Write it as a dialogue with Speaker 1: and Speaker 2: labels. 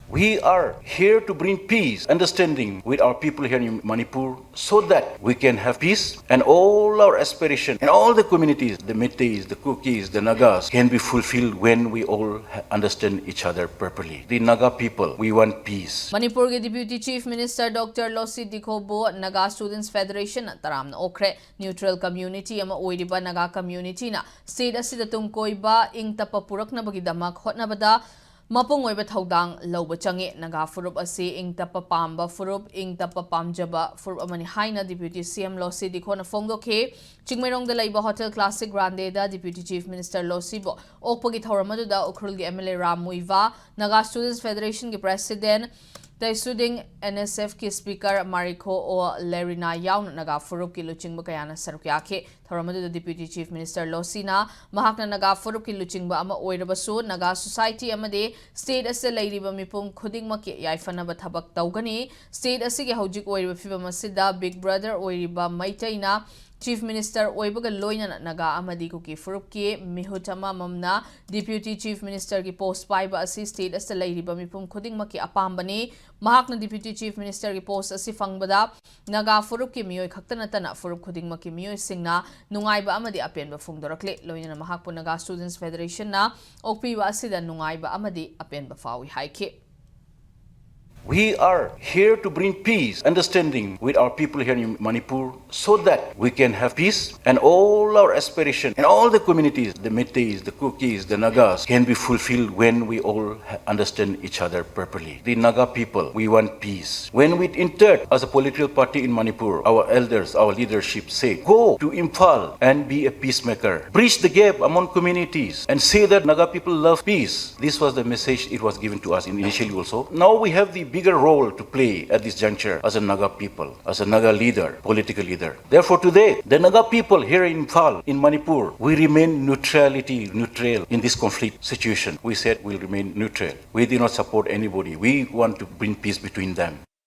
Speaker 1: We are here to bring peace, understanding with our people here in Manipur so that we can have peace and all our aspirations and all the communities, the Meiteis, the Kukis, the Nagas can be fulfilled when we all understand each other properly. The Naga people, we want peace.
Speaker 2: Manipur ke Deputy Chief Minister Dr. Dikho bo Naga Students Federation taram na okre neutral community ama oiriba Naga community na state asida tungkoiba ing tapapurak na bagidamak hotnabada Mapung oiba thaudang lauba change Naga furup asi ing tapa pamba furup ing tapa pamjaba furup amani haina Deputy CM Dikho na fongdoke Chingmairong da laiba Hotel Classic Grande da Deputy Chief Minister bo okpagi thauramadu da ukrul ge MLA Ramuiva Naga Students Federation ke President Taisuding NSF ki Speaker Mariko o Lerina yaun Naga furup ki luchingba kayana sarukyake Tharamadu da Deputy Chief Minister na mahakna Naga furup ki luchingba ama oirabasu Naga Society amade state ase lairiba mipum khudingma ki yaifanaba thabak taugani state ase ge hojik oiriba fibam asida Big Brother oiriba maitaina Chief Minister oibaga loina Naga amadi kuki furup ki mihutama mamna Deputy Chief Minister ki post paiba asi state ase lairiba mipum khudingma ki apambani mahakna Deputy Chief Minister ki post asi fangbada Naga furup ki miyoi khaktanatana furup khudingma ki miyoi singna nungaiba amadi apenba fungdorakle loina mahakpu Naga Students Federation na okpiba asida nungaiba amadi apenba fawi haike
Speaker 1: We are here to bring peace, understanding with our people here in Manipur so that we can have peace and all our aspirations and all the communities, the Meiteis, the Kukis, the Nagas can be fulfilled when we all understand each other properly. The Naga people, we want peace. When we entered as a political party in Manipur, our elders, our leadership say, go to Imphal and be a peacemaker. Bridge the gap among communities and say that Naga people love peace. This was the message it was given to us initially also. Now we have the bigger role to play at this juncture as a Naga people, as a Naga leader, political leader. Therefore today, the Naga people here in Imphal, in Manipur, we remain neutral in this conflict situation. We said we'll remain neutral. We do not support anybody. We want to bring peace between them.